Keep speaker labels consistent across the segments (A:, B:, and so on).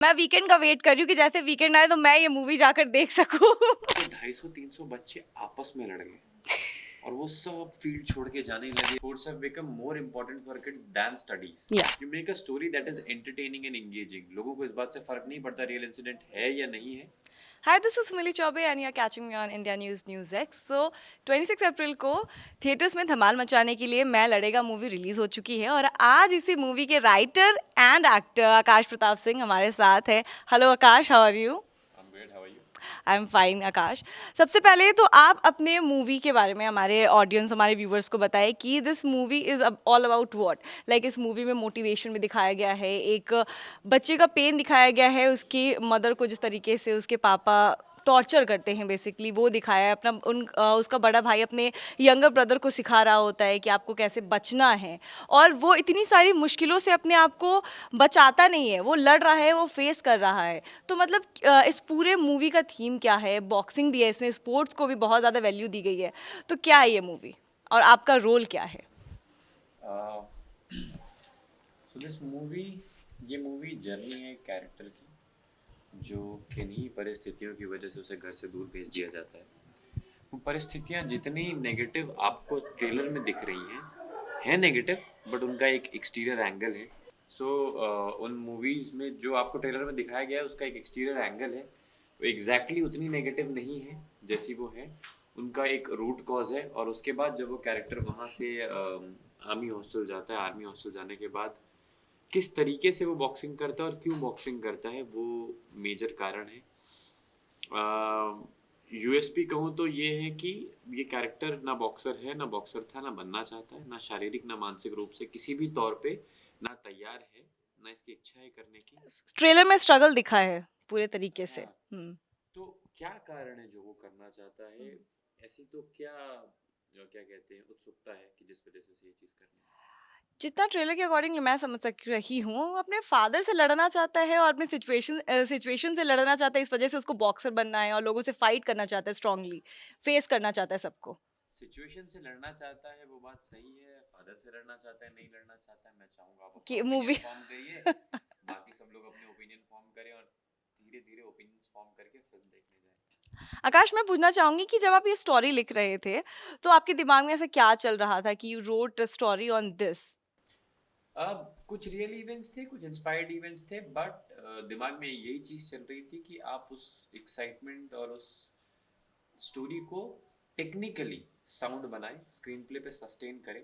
A: मैं वीकेंड का वेट कर रही हूँ कि जैसे वीकेंड आए तो मैं ये मूवी जाकर देख सकूँ।
B: तो 250-300 बच्चे आपस में लड़ गए और वो सब फील्ड छोड़ के जाने लगे. Sports have become more important for kids than studies.
A: Yeah.
B: You make a story that is entertaining and engaging. लोगों को इस बात से फर्क नहीं पड़ता रियल इंसिडेंट है या नहीं है.
A: Hi, this is Millie Chaube and you're catching me on India News News X. So, 26 अप्रैल को थिएटर्स में धमाल मचाने के लिए मैं लड़ेगा मूवी रिलीज हो चुकी है और आज इसी मूवी के writer and actor Akash Pratap Singh हमारे साथ है. Hello Akash, how are you?
B: I'm great. How are you?
A: I am fine Akash. सबसे पहले तो आप अपने मूवी के बारे में हमारे ऑडियंस, हमारे व्यूवर्स को बताएं कि this movie is all about what. Like इस मूवी में मोटिवेशन भी दिखाया गया है, एक बच्चे का पेन दिखाया गया है, उसकी मदर को जिस तरीके से उसके पापा टॉर्चर करते हैं बेसिकली वो दिखाया है. अपना उसका बड़ा भाई अपने यंगर ब्रदर को सिखा रहा होता है कि आपको कैसे बचना है और वो इतनी सारी मुश्किलों से अपने आप को बचाता नहीं है, वो लड़ रहा है, वो फेस कर रहा है. तो मतलब इस पूरे मूवी का थीम क्या है? बॉक्सिंग भी है इसमें, स्पोर्ट्स को भी बहुत ज़्यादा वैल्यू दी गई है. तो क्या है ये मूवी और आपका रोल क्या है?
B: Uh, so this movie, ये मूवी जर्नी है कैरेक्टर की जो किन्हीं परिस्थितियों की वजह से उसे घर से दूर भेज दिया जाता है. वो परिस्थितियाँ जितनी नेगेटिव आपको ट्रेलर में दिख रही हैं नेगेटिव बट उनका एक एक्सटीरियर एंगल है. सो उन मूवीज़ में जो आपको ट्रेलर में दिखाया गया है उसका एक एक्सटीरियर एंगल है. वो एग्जैक्टली उतनी नेगेटिव नहीं है जैसी वो है. उनका एक रूट कॉज है और उसके बाद जब वो कैरेक्टर वहाँ से आर्मी हॉस्टल जाता है, आर्मी हॉस्टल जाने के बाद किस तरीके से वो बॉक्सिंग करता है और क्यों बॉक्सिंग करता है वो मेजर कारण है. यूएसपी कहूँ तो ये है कि ये कैरेक्टर ना बॉक्सर है, ना बॉक्सर था, ना बनना चाहता है, ना शारीरिक ना मानसिक रूप से किसी भी तौर पे ना तैयार है, ना इसकी इच्छा है करने की.
A: ट्रेलर में स्ट्रगल दिखा है पूरे तरीके से.
B: हाँ. तो क्या कारण है जो वो करना चाहता है? ऐसी तो क्या क्या कहते हैं उत्सुकता है कि जिस वजह से उसे ये चीज़ करनी है.
A: जितना ट्रेलर के अकॉर्डिंग मैं समझ सक रही हूँ, वो अपने फादर से लड़ना चाहता है और अपने सिचुएशन से लड़ना चाहता है. इस वजह से उसको बॉक्सर बनना है और लोगों से फाइट करना चाहता है, स्ट्रांगली फेस करना चाहता है सबको.
B: सिचुएशन से लड़ना चाहता है वो बात सही है. फादर से लड़ना चाहता है, नहीं लड़ना चाहता है, मैं चाहूंगा आप अपना
A: कि मूवी.
B: ओपिनियन फॉर्म करिए. बाकी सब लोग अपने ओपिनियन फॉर्म करें और धीरे धीरे ओपिनियन फॉर्म करके फिल्म देखने जाएं.
A: आकाश, मैं पूछना चाहूंगी कि जब आप ये स्टोरी लिख रहे थे तो आपके दिमाग में ऐसा क्या चल रहा था कि you wrote story on this?
B: अब कुछ रियल इवेंट्स थे, कुछ इंस्पायर्ड इवेंट्स थे बट दिमाग में यही चीज़ चल रही थी कि आप उस एक्साइटमेंट और उस स्टोरी को टेक्निकली साउंड बनाएं, स्क्रीन प्ले पे सस्टेन करें.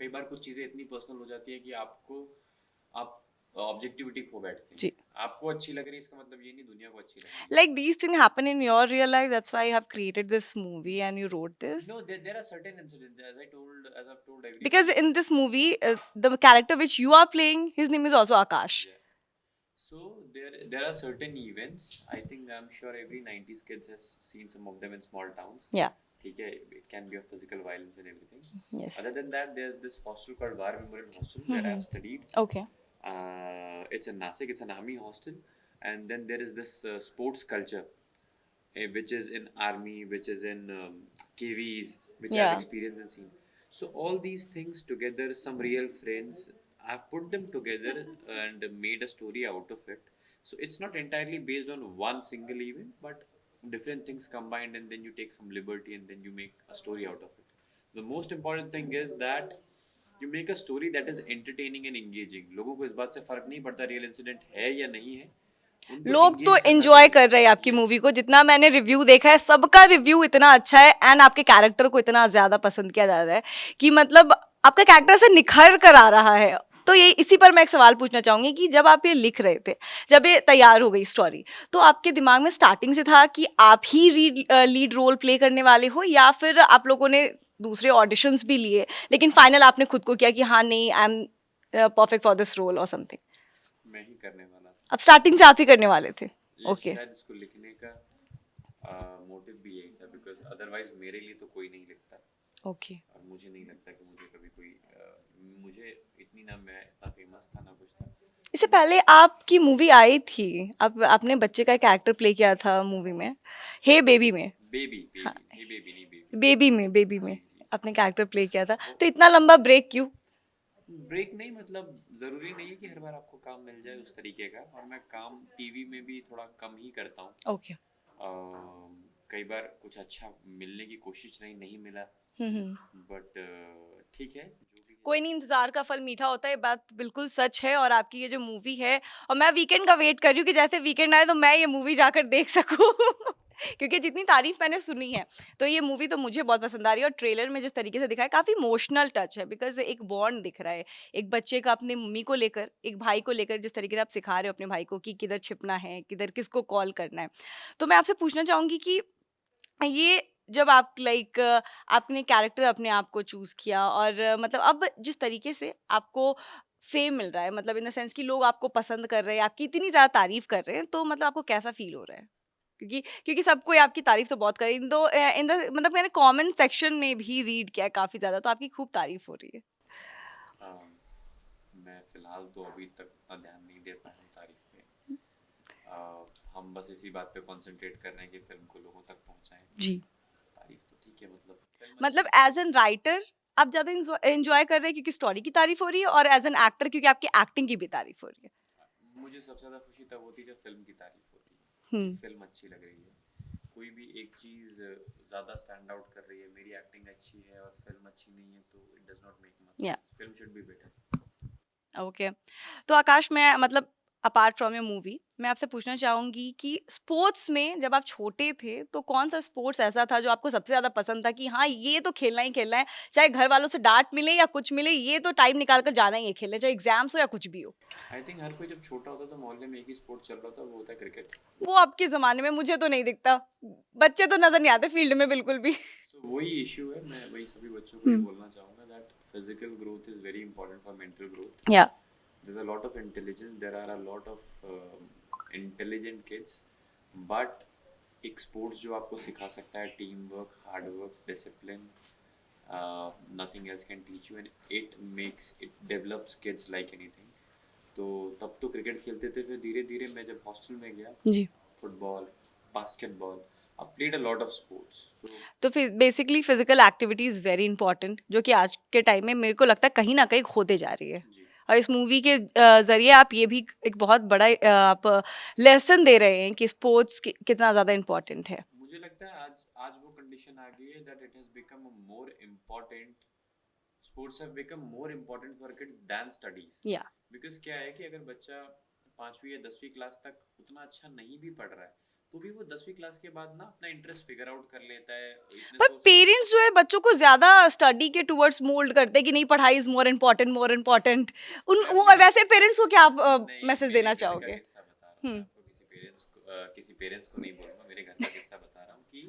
B: कई बार कुछ चीज़ें इतनी पर्सनल हो जाती है कि आप ऑब्जेक्टिविटी खो बैठते हैं.
A: जी.
B: आपको अच्छी लग रही है इसका मतलब ये नहीं दुनिया को अच्छी लग रही है.
A: Like these things happen in your real life, that's why you have created this movie and you wrote this.
B: No, there are certain incidents as I've told
A: Because
B: everybody.
A: in this movie, the character which you are playing, his name is also Akash.
B: Yeah. So there are certain events. I think I'm sure every 90s kids has seen some of them in small towns.
A: Yeah.
B: ठीक है, it can be of physical violence and everything.
A: Yes.
B: Other than that, there's this hostel called War Memorial Hostel where I've studied.
A: Okay.
B: It's in Nasik. It's an army hostel, and then there is this sports culture, which is in army, which is in KVs, which
A: Yeah.
B: I've experienced and seen. So all these things together, some real friends, I've put them together and made a story out of it. So it's not entirely based on one single event, but different things combined, and then you take some liberty and then you make a story out of it. The most important thing is that you make a story that is entertaining and engaging. लोगों को इस बात से फर्क नहीं पड़ता real incident है या नहीं है. उनको
A: लोग
B: engage
A: तो
B: करना
A: एंजॉय
B: चाहिए.
A: कर रहे हैं आपकी मूवी को. जितना मैंने रिव्यू देखा है, सबका रिव्यू इतना अच्छा है एंड आपके कैरेक्टर को इतना ज्यादा पसंद किया जा रहा है कि मतलब आपका कैरेक्टर से निखर कर आ रहा है. तो ये इसी पर मैं एक सवाल पूछना चाहूंगी कि जब आप ये लिख रहे थे, जब ये तैयार हो गई स्टोरी, तो आपके दिमाग में स्टार्टिंग से था कि आप ही लीड रोल प्ले करने वाले हो या फिर आप लोगों ने दूसरे ऑडिशंस भी लिए लेकिन फाइनल आपने खुद को किया कि हाँ नहीं, I am perfect for this role और समथिंग?
B: मैं ही करने वाला था.
A: अब स्टार्टिंग से आप ही करने वाले थे.
B: ये
A: ओके.
B: शायद इसको लिखने का मोटिव भी यही था बिकॉज अदरवाइज मेरे लिए तो कोई नहीं लिखता
A: ओके.
B: और मुझे नहीं लगता कि मुझे कभी कोई मुझे इतनी ना मैं इतना फेमस था ना कुछ था.
A: इससे पहले आपकी मूवी आई थी, अब आपने बच्चे का कैरेक्टर प्ले किया था मूवी में, हे बेबी में.
B: बेबी
A: हाँ,
B: बेबी ये बेबी नहीं बेबी.
A: बेबी में
B: जी जी.
A: आपने कैरेक्टर प्ले किया था. तो इतना लंबा ब्रेक क्यों?
B: ब्रेक नहीं, मतलब ज़रूरी नहीं है कि हर बार आपको काम मिल जाए उस तरीके का, और मैं काम टीवी में भी थोड़ा कम ही करता हूँ।
A: ओके।
B: कई बार कुछ अच्छा मिलने की कोशिश रही, नहीं मिला,
A: हम्म।
B: बट ठीक है, जो भी है।
A: कोई नहीं, इंतजार का फल मीठा होता है, ये बात बिल्कुल सच है। और आपकी ये जो मूवी है, और मैं वीकेंड का वेट कर रही हूँ कि जैसे वीकेंड आए तो मैं ये मूवी जाकर देख सकूँ क्योंकि जितनी तारीफ मैंने सुनी है, तो ये मूवी तो मुझे बहुत पसंद आ रही है। और ट्रेलर में जिस तरीके से दिखाया, काफी इमोशनल टच है, बिकॉज एक बॉन्ड दिख रहा है एक बच्चे का अपने मम्मी को लेकर, एक भाई को लेकर, जिस तरीके से आप सिखा रहे हो अपने भाई को कि किधर छिपना है, किधर किसको कॉल करना है। तो मैं आपसे पूछना चाहूंगी कि ये जब आप लाइक आपने कैरेक्टर अपने आप को चूज किया, और मतलब अब जिस तरीके से आपको फेम मिल रहा है, मतलब इन द सेंस कि लोग आपको पसंद कर रहे हैं, आपकी इतनी ज्यादा तारीफ कर रहे हैं, तो मतलब आपको कैसा फील हो रहा है? क्योंकि क्योंकि सब कोई आपकी तारीफ तो बहुत कर रही है, दो इन द मतलब मैंने कमेंट सेक्शन में भी रीड किया है काफी ज्यादा, तो आपकी खूब तारीफ हो रही है।
B: अम, मैं फिलहाल तो अभी तक उतना ध्यान नहीं दे पाया हूँ तारीफ पे। हम बस इसी बात पे कंसंट्रेट कर रहे हैं कि फिल्म को लोगों तक पहुंचाएं।
A: जी।
B: तारीफ तो ठीक है, मतलब फिल्म अच्छी
A: मतलब
B: है।
A: एज एन राइटर आप ज्यादा एंजॉय कर रहे हैं क्योंकि स्टोरी की तारीफ हो रही है, और एज एन एक्टर क्योंकि आपकी एक्टिंग की भी तारीफ हो रही है?
B: मुझे सबसे ज़्यादा खुशी तब होती है जब फिल्म की तारीफ होती है, कि
A: हम्म।
B: फिल्म अच्छी लग रही है। कोई भी एक चीज़ ज़्यादा स्टैंड आउट कर रही है, मेरी एक्टिंग अच्छी है और फिल्म अच्छी नहीं है, तो it does not make much
A: yeah.
B: Sense. Film should be better.
A: Okay. तो आकाश, मैं मतलब अपार्ट फ्रॉम ए मूवी, मैं आपसे पूछना चाहूंगी कि स्पोर्ट्स में जब आप छोटे थे तो कौन सा स्पोर्ट्स ऐसा था जो आपको सबसे ज्यादा पसंद था कि हाँ ये तो खेलना ही खेलना है, चाहे घर वालों से डांट मिले या कुछ मिले, ये तो टाइम निकाल कर जाना ही है खेलने, चाहे एग्जाम्स हो या कुछ भी हो?
B: आई थिंक हर कोई जब छोटा होता है तो मोहल्ले में एक ही स्पोर्ट चल रहा था, वो होता है क्रिकेट।
A: वो अब के जमाने में मुझे तो नहीं दिखता, बच्चे तो नजर नहीं आते फील्ड में बिल्कुल भी।
B: सो वही इशू है, मैं वही सभी बच्चों को ये
A: हम्म।
B: बोलना चाहूँगा that physical growth is very important for mental growth.
A: या।
B: There's a lot of intelligence, there are a lot of intelligent kids, but एक स्पोर्ट्स जो आपको सिखा सकता है team work, hard work, discipline, nothing else can teach you, and it makes it develops kids like anything. तो तब तो cricket खेलते थे, फिर धीरे धीरे मैं जब हॉस्टल में गया,
A: जी।
B: Football, basketball, I played a lot of sports. So
A: तो फिर basically physical activity is very important, जो कि आज के टाइम में मेरे को लगता है कहीं ना कहीं खोते जा रही है।
B: जी,
A: और इस मूवी के जरिए आप ये भी एक बहुत बड़ा आप लेसन दे रहे हैं कि स्पोर्ट्स कितना ज़्यादा इम्पोर्टेंट है।
B: मुझे लगता है आज आज वो कंडीशन आ गई है that it has become more important, sports have become more important for kids than studies.
A: Yeah.
B: Because क्या है कि अगर बच्चा 5वीं या 10वीं क्लास तक उतना अच्छा नहीं भी पढ़ रहा है, तो भी वो 10वीं क्लास के बाद ना अपना इंटरेस्ट फिगर आउट कर लेता है, इतने
A: पर
B: सोर्सेज।
A: पेरेंट्स जो है बच्चों को ज्यादा स्टडी के टुवर्ड्स मोल्ड करते हैं कि नहीं, पढ़ाई is more important, more important. उन
B: मैं
A: वो
B: मेरे
A: वैसे पेरेंट्स को क्या आप
B: नहीं,
A: मैसेज
B: मेरे
A: देना
B: घर का
A: चाहोगे?
B: किस्सा बता रहा हूँ मैं
A: हम्म।
B: आपको, किसी पेरेंट्स को नहीं बोलूंगा, मेरे घर का किस्सा बता रहा हूँ कि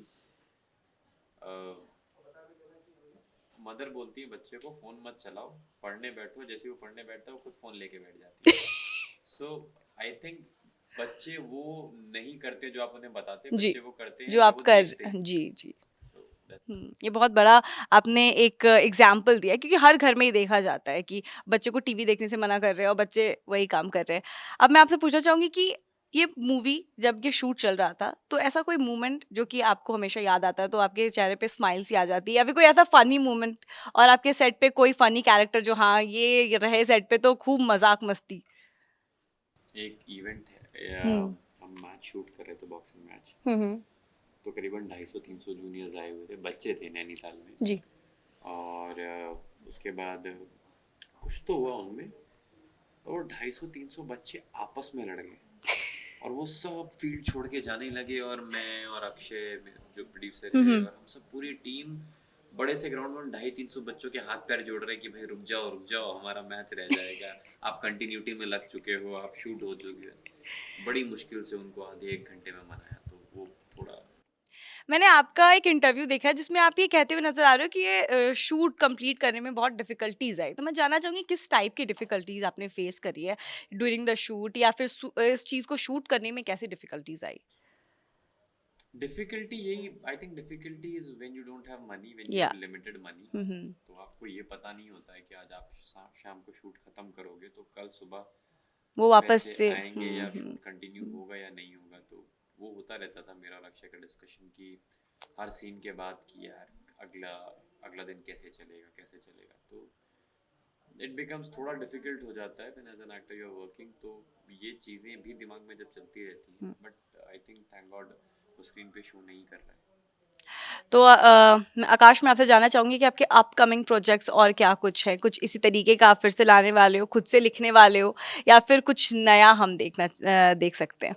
B: मदर बोलती है बच्चे को फोन मत चलाओ, पढ़ने बैठो, जैसे वो पढ़ने बैठता है वो खुद फोन लेके बैठ जाती है। सो आई थिंक बच्चे वो नहीं करते जो आप उन्हें बताते,
A: जी।
B: बच्चे वो करते हैं
A: जो
B: जो
A: आप
B: वो
A: कर,
B: देखते हैं।
A: जी जी।
B: So that's it.
A: ये बहुत बड़ा आपने एक एग्जाम्पल दिया है, क्योंकि हर घर में ही देखा जाता है कि बच्चे को टीवी देखने से मना कर रहे हैं और बच्चे वही काम कर रहे हैं। अब मैं आपसे पूछना चाहूंगी कि ये मूवी जब ये शूट चल रहा था, तो ऐसा कोई मोमेंट जो कि आपको हमेशा याद आता है, तो आपके चेहरे पे स्माइल सी आ जाती है, या फिर कोई ऐसा फनी मोमेंट, और आपके सेट पे कोई फनी कैरेक्टर जो हाँ ये रहे सेट पे तो खूब मजाक मस्ती?
B: एक इवेंट है,
A: हम्म।
B: हम मैच शूट कर रहे थे, बॉक्सिंग मैच।
A: हम्म।
B: तो करीबन 250-300 जूनियर्स आए हुए थे, बच्चे थे नैनीताल में।
A: जी।
B: और उसके बाद कुछ तो हुआ उनमें, और 250-300 बच्चे आपस में लड़ गए, और वो सब फील्ड छोड़ के जाने लगे, और मैं और अक्षय जो प्रोड्यूसर है
A: हम्म।
B: और हम सब पूरी टीम बड़े से ग्राउंड में 250-300 बच्चों के हाथ पैर जोड़ रहे हैं कि भाई रुक जाओ, हमारा मैच रह जाएगा, आप कंटिन्यूटी में लग चुके हो, आप शूट हो चुके हो। बड़ी मुश्किल से उनको आधे 1 घंटे में मनाया, तो वो थोड़ा।
A: मैंने आपका एक इंटरव्यू देखा है जिसमें आप ये कहते हुए नजर आ रहे हो कि ये शूट कंप्लीट करने में बहुत डिफिकल्टीज आई, तो मैं जानना चाहूंगी किस टाइप की डिफिकल्टीज आपने फेस करी है ड्यूरिंग द शूट, या फिर इस चीज को शूट करने में कैसी डिफिकल्टीज आई?
B: डिफिकल्टी यही, I think difficulty is when you don't have money, when you
A: yeah.
B: Have limited money.
A: Hmm.
B: तो आपको ये पता नहीं होता है कि आज आप शाम को शूट खत्म करोगे तो कल सुबह
A: वो वापस
B: पैसे
A: से
B: आएंगे या
A: हम्म।
B: शूट कंटिन्यू होगा या नहीं होगा। तो वो होता रहता था मेरा और अक्षय का डिस्कशन कि हर सीन के बाद कि यार अगला अगला दिन कैसे चलेगा, कैसे चलेगा। तो इट बिकम्स थोड़ा डिफिकल्ट हो जाता है when as an actor you are working, तो ये चीज़ें भी दिमाग में जब चलती रहती हैं, but I think thank God वो स्क्रीन पे शो नहीं कर रहा है।
A: तो आकाश, मैं आपसे जानना चाहूंगी कि आपके अपकमिंग प्रोजेक्ट्स और क्या कुछ है, कुछ इसी तरीके का आप फिर से लाने वाले हो, खुद से लिखने वाले हो, या फिर कुछ नया हम देख सकते हैं?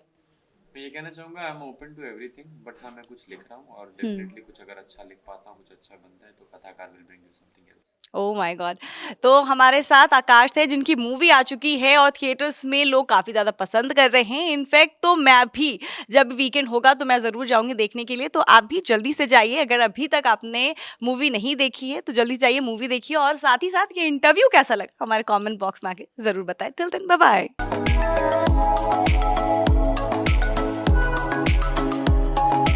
B: मैं ये कहना चाहूँगा I am open to everything, but हाँ मैं कुछ लिख रहा हूँ और डेफिनेटली कुछ अगर अच्छा लिख पाता हूँ, कुछ अच्छा बनता है तो कथाकार will bring you something else.
A: Oh my God! तो हमारे साथ आकाश थे, जिनकी मूवी आ चुकी है और थिएटर्स में लोग काफ़ी ज़्यादा पसंद कर रहे हैं। इनफैक्ट तो मैं भी, जब वीकेंड होगा तो मैं ज़रूर जाऊँगी देखने के लिए। तो आप भी जल्दी से जाइए, अगर अभी तक आपने मूवी नहीं देखी है तो जल्दी जाइए मूवी देखिए, और साथ ही साथ ये इंटरव्यू कैसा लगा हमारे कमेंट बॉक्स में आके ज़रूर बताएँ। Till then bye bye.